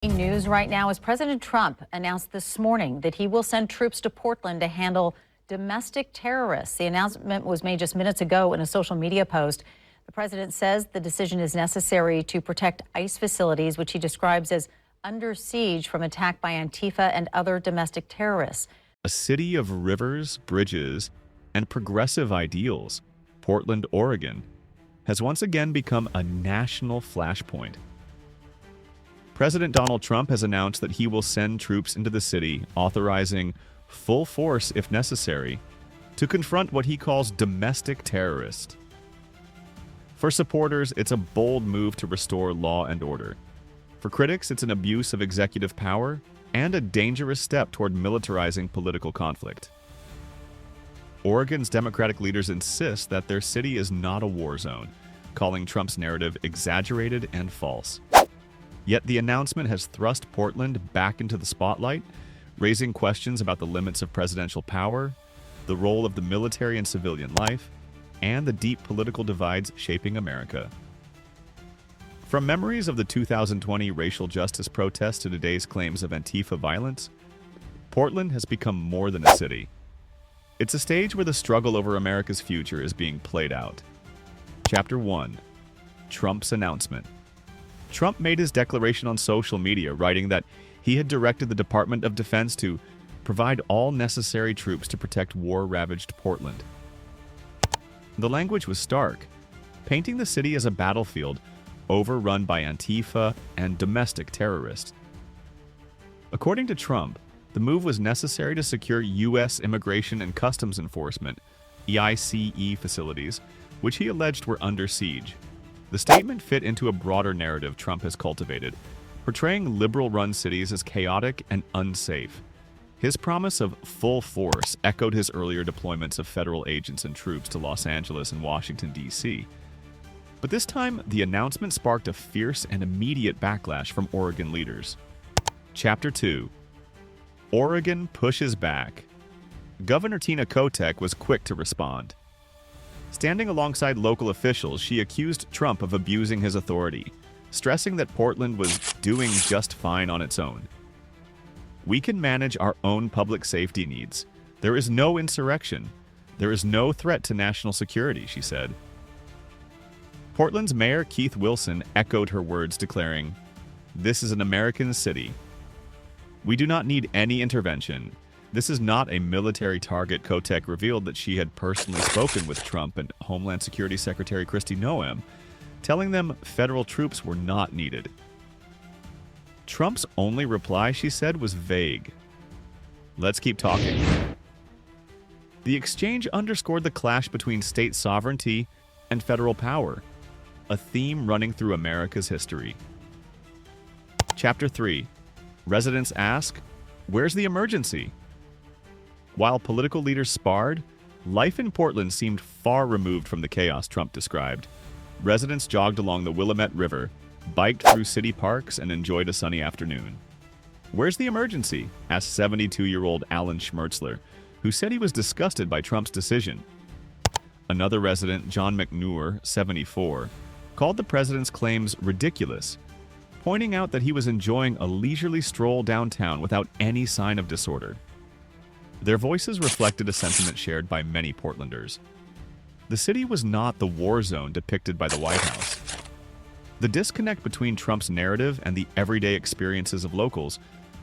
News right now as President Trump announced this morning that he will send troops to Portland to handle domestic terrorists. The announcement was made just minutes ago in a social media post. The president says the decision is necessary to protect ICE facilities, which he describes as under siege from attack by Antifa and other domestic terrorists. A city of rivers, bridges, and progressive ideals, Portland, Oregon, has once again become a national flashpoint. President Donald Trump has announced that he will send troops into the city, authorizing full force if necessary, to confront what he calls domestic terrorists. For supporters, it's a bold move to restore law and order. For critics, it's an abuse of executive power and a dangerous step toward militarizing political conflict. Oregon's Democratic leaders insist that their city is not a war zone, calling Trump's narrative exaggerated and false. Yet the announcement has thrust Portland back into the spotlight, raising questions about the limits of presidential power, the role of the military in civilian life, and the deep political divides shaping America. From memories of the 2020 racial justice protests to today's claims of Antifa violence, Portland has become more than a city. It's a stage where the struggle over America's future is being played out. Chapter 1. Trump's announcement. Trump made his declaration on social media, writing that he had directed the Department of Defense to provide all necessary troops to protect war-ravaged Portland. The language was stark, painting the city as a battlefield overrun by Antifa and domestic terrorists. According to Trump, the move was necessary to secure U.S. Immigration and Customs Enforcement, EICE facilities, which he alleged were under siege. The statement fit into a broader narrative Trump has cultivated, portraying liberal-run cities as chaotic and unsafe. His promise of full force echoed his earlier deployments of federal agents and troops to Los Angeles and Washington, D.C. But this time, the announcement sparked a fierce and immediate backlash from Oregon leaders. Chapter 2. Oregon pushes back. Governor Tina Kotek was quick to respond. Standing alongside local officials, she accused Trump of abusing his authority, stressing that Portland was doing just fine on its own. "We can manage our own public safety needs. There is no insurrection. There is no threat to national security," she said. Portland's Mayor Keith Wilson echoed her words, declaring, "This is an American city. We do not need any intervention. This is not a military target." Kotek revealed that she had personally spoken with Trump and Homeland Security Secretary Kristi Noem, telling them federal troops were not needed. Trump's only reply, she said, was vague. "Let's keep talking." The exchange underscored the clash between state sovereignty and federal power, a theme running through America's history. Chapter 3. Residents ask, "Where's the emergency?" While political leaders sparred, life in Portland seemed far removed from the chaos Trump described. Residents jogged along the Willamette River, biked through city parks, and enjoyed a sunny afternoon. "Where's the emergency?" asked 72-year-old Alan Schmertzler, who said he was disgusted by Trump's decision. Another resident, John McNewer, 74, called the president's claims ridiculous, pointing out that he was enjoying a leisurely stroll downtown without any sign of disorder. Their voices reflected a sentiment shared by many Portlanders. The city was not the war zone depicted by the White House. The disconnect between Trump's narrative and the everyday experiences of locals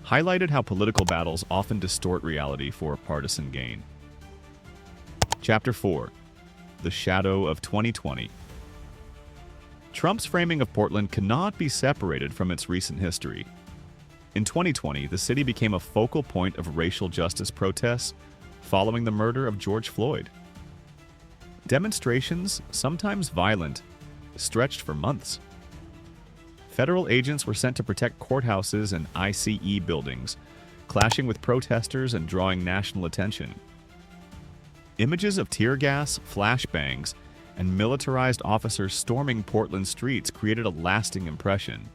highlighted how political battles often distort reality for partisan gain. Chapter 4. The Shadow of 2020. Trump's framing of Portland cannot be separated from its recent history. In 2020, the city became a focal point of racial justice protests following the murder of George Floyd. Demonstrations, sometimes violent, stretched for months. Federal agents were sent to protect courthouses and ICE buildings, clashing with protesters and drawing national attention. Images of tear gas, flashbangs, and militarized officers storming Portland streets created a lasting impression.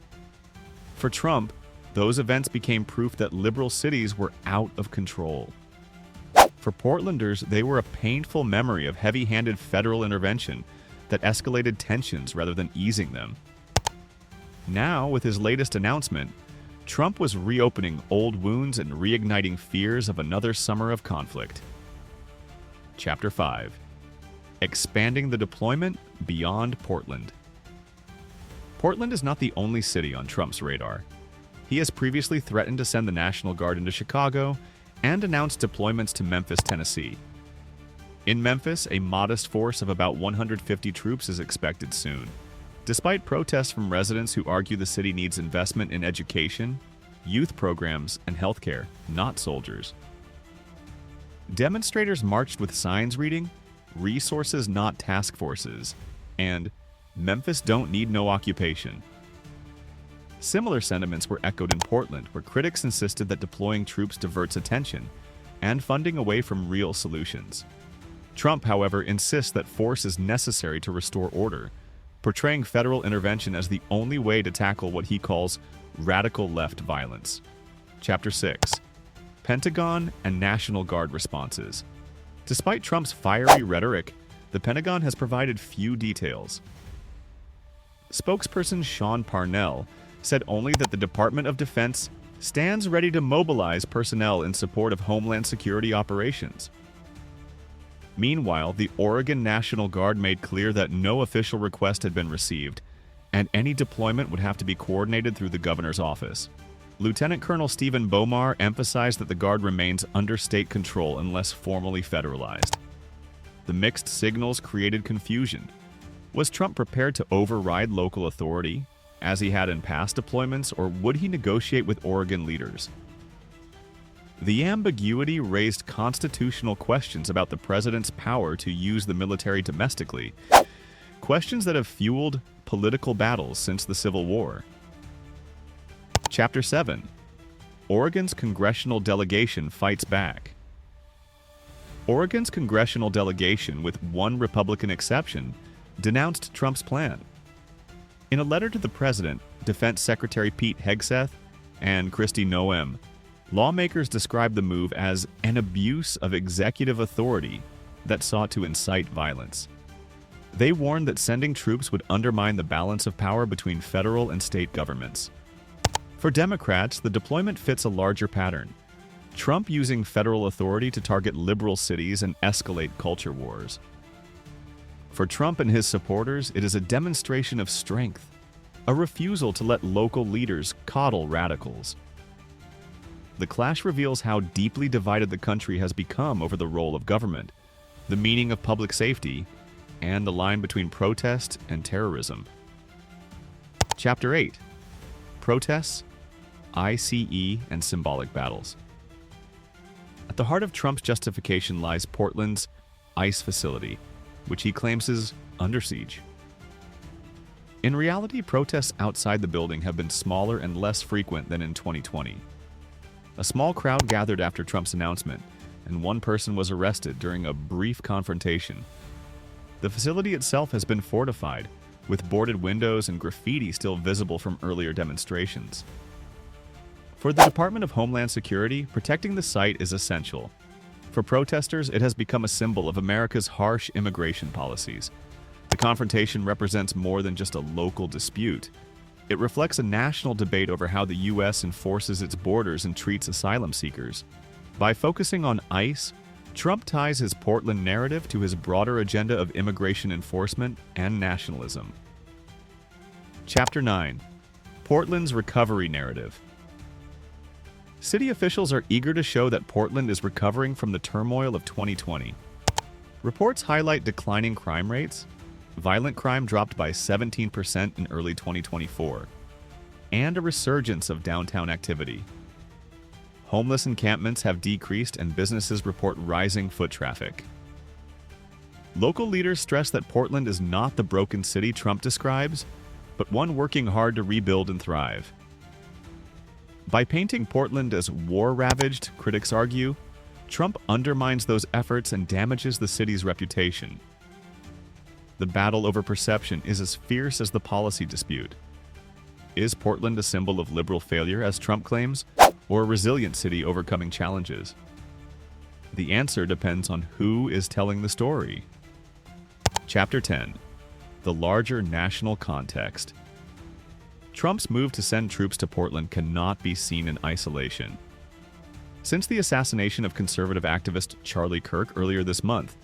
For Trump, those events became proof that liberal cities were out of control. For Portlanders, they were a painful memory of heavy-handed federal intervention that escalated tensions rather than easing them. Now, with his latest announcement, Trump was reopening old wounds and reigniting fears of another summer of conflict. Chapter 5. Expanding the deployment beyond Portland. Portland is not the only city on Trump's radar. He has previously threatened to send the National Guard into Chicago and announced deployments to Memphis, Tennessee. In Memphis, a modest force of about 150 troops is expected soon. Despite protests from residents who argue the city needs investment in education, youth programs, and healthcare, not soldiers. Demonstrators marched with signs reading, "Resources, not task forces," and "Memphis don't need no occupation." Similar sentiments were echoed in Portland, where critics insisted that deploying troops diverts attention and funding away from real solutions. Trump, however, insists that force is necessary to restore order, portraying federal intervention as the only way to tackle what he calls radical left violence. Chapter 6. Pentagon and National Guard responses. Despite Trump's fiery rhetoric, the Pentagon has provided few details. Spokesperson Sean Parnell said only that the Department of Defense stands ready to mobilize personnel in support of Homeland Security operations. Meanwhile, the Oregon National Guard made clear that no official request had been received, and any deployment would have to be coordinated through the governor's office. Lieutenant Colonel Stephen Bomar emphasized that the Guard remains under state control unless formally federalized. The mixed signals created confusion. Was Trump prepared to override local authority, as he had in past deployments, or would he negotiate with Oregon leaders? The ambiguity raised constitutional questions about the president's power to use the military domestically, questions that have fueled political battles since the Civil War. Chapter 7. Oregon's congressional delegation fights back. Oregon's congressional delegation, with one Republican exception, denounced Trump's plan. In a letter to the president, Defense Secretary Pete Hegseth and Kristi Noem, lawmakers described the move as an abuse of executive authority that sought to incite violence. They warned that sending troops would undermine the balance of power between federal and state governments. For Democrats, the deployment fits a larger pattern: Trump using federal authority to target liberal cities and escalate culture wars. For Trump and his supporters, it is a demonstration of strength, a refusal to let local leaders coddle radicals. The clash reveals how deeply divided the country has become over the role of government, the meaning of public safety, and the line between protest and terrorism. Chapter 8. Protests, ICE, and symbolic battles. At the heart of Trump's justification lies Portland's ICE facility, which he claims is under siege. In reality, protests outside the building have been smaller and less frequent than in 2020. A small crowd gathered after Trump's announcement, and one person was arrested during a brief confrontation. The facility itself has been fortified, with boarded windows and graffiti still visible from earlier demonstrations. For the Department of Homeland Security, protecting the site is essential. For protesters, it has become a symbol of America's harsh immigration policies. The confrontation represents more than just a local dispute. It reflects a national debate over how the U.S. enforces its borders and treats asylum seekers. By focusing on ICE, Trump ties his Portland narrative to his broader agenda of immigration enforcement and nationalism. Chapter 9. Portland's recovery narrative. City officials are eager to show that Portland is recovering from the turmoil of 2020. Reports highlight declining crime rates. Violent crime dropped by 17% in early 2024, and a resurgence of downtown activity. Homeless encampments have decreased and businesses report rising foot traffic. Local leaders stress that Portland is not the broken city Trump describes, but one working hard to rebuild and thrive. By painting Portland as war-ravaged, critics argue, Trump undermines those efforts and damages the city's reputation. The battle over perception is as fierce as the policy dispute. Is Portland a symbol of liberal failure, as Trump claims, or a resilient city overcoming challenges? The answer depends on who is telling the story. Chapter 10. The larger national context. Trump's move to send troops to Portland cannot be seen in isolation. Since the assassination of conservative activist Charlie Kirk earlier this month,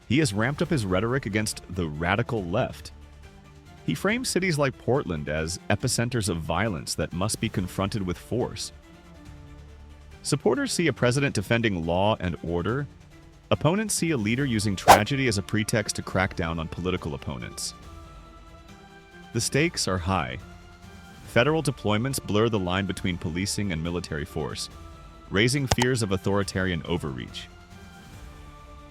he has ramped up his rhetoric against the radical left. He frames cities like Portland as epicenters of violence that must be confronted with force. Supporters see a president defending law and order. Opponents see a leader using tragedy as a pretext to crack down on political opponents. The stakes are high. Federal deployments blur the line between policing and military force, raising fears of authoritarian overreach.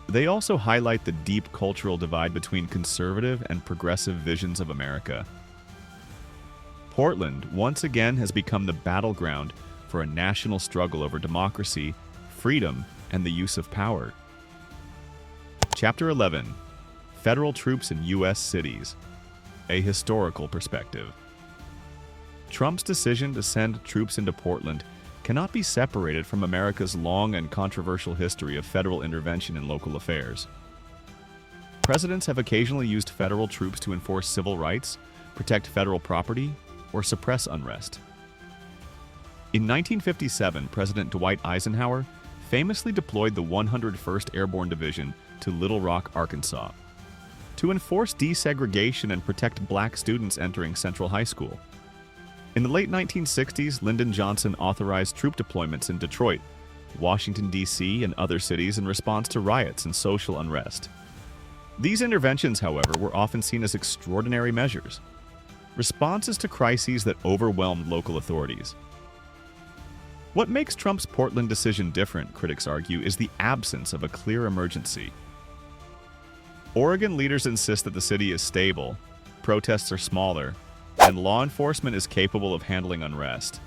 They also highlight the deep cultural divide between conservative and progressive visions of America. Portland once again has become the battleground for a national struggle over democracy, freedom, and the use of power. Chapter 11: Federal Troops in U.S. Cities. A Historical Perspective. Trump's decision to send troops into Portland cannot be separated from America's long and controversial history of federal intervention in local affairs. Presidents have occasionally used federal troops to enforce civil rights, protect federal property, or suppress unrest. In 1957, President Dwight Eisenhower famously deployed the 101st Airborne Division to Little Rock, Arkansas, to enforce desegregation and protect black students entering Central High School. In the late 1960s, Lyndon Johnson authorized troop deployments in Detroit, Washington, D.C., and other cities in response to riots and social unrest. These interventions, however, were often seen as extraordinary measures, responses to crises that overwhelmed local authorities. What makes Trump's Portland decision different, critics argue, is the absence of a clear emergency. Oregon leaders insist that the city is stable, protests are smaller, and law enforcement is capable of handling unrest.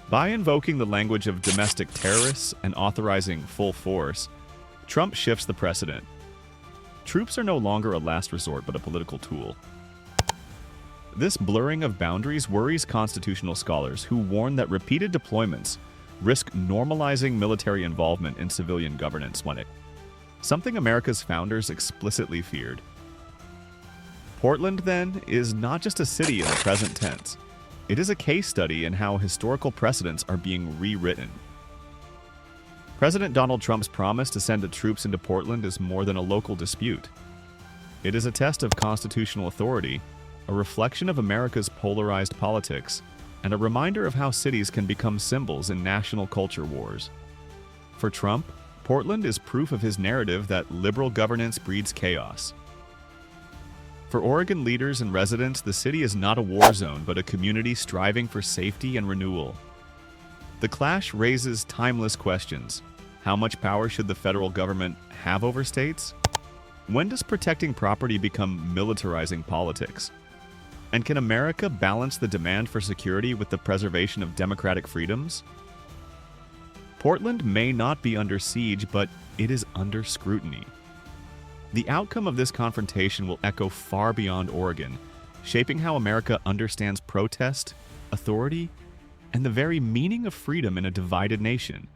By invoking the language of domestic terrorists and authorizing full force, Trump shifts the precedent. Troops are no longer a last resort but a political tool. This blurring of boundaries worries constitutional scholars who warn that repeated deployments risk normalizing military involvement in civilian governance something America's founders explicitly feared. Portland, then, is not just a city in the present tense. It is a case study in how historical precedents are being rewritten. President Donald Trump's promise to send the troops into Portland is more than a local dispute. It is a test of constitutional authority, a reflection of America's polarized politics, and a reminder of how cities can become symbols in national culture wars. For Trump, Portland is proof of his narrative that liberal governance breeds chaos. For Oregon leaders and residents, the city is not a war zone, but a community striving for safety and renewal. The clash raises timeless questions. How much power should the federal government have over states? When does protecting property become militarizing politics? And can America balance the demand for security with the preservation of democratic freedoms? Portland may not be under siege, but it is under scrutiny. The outcome of this confrontation will echo far beyond Oregon, shaping how America understands protest, authority, and the very meaning of freedom in a divided nation.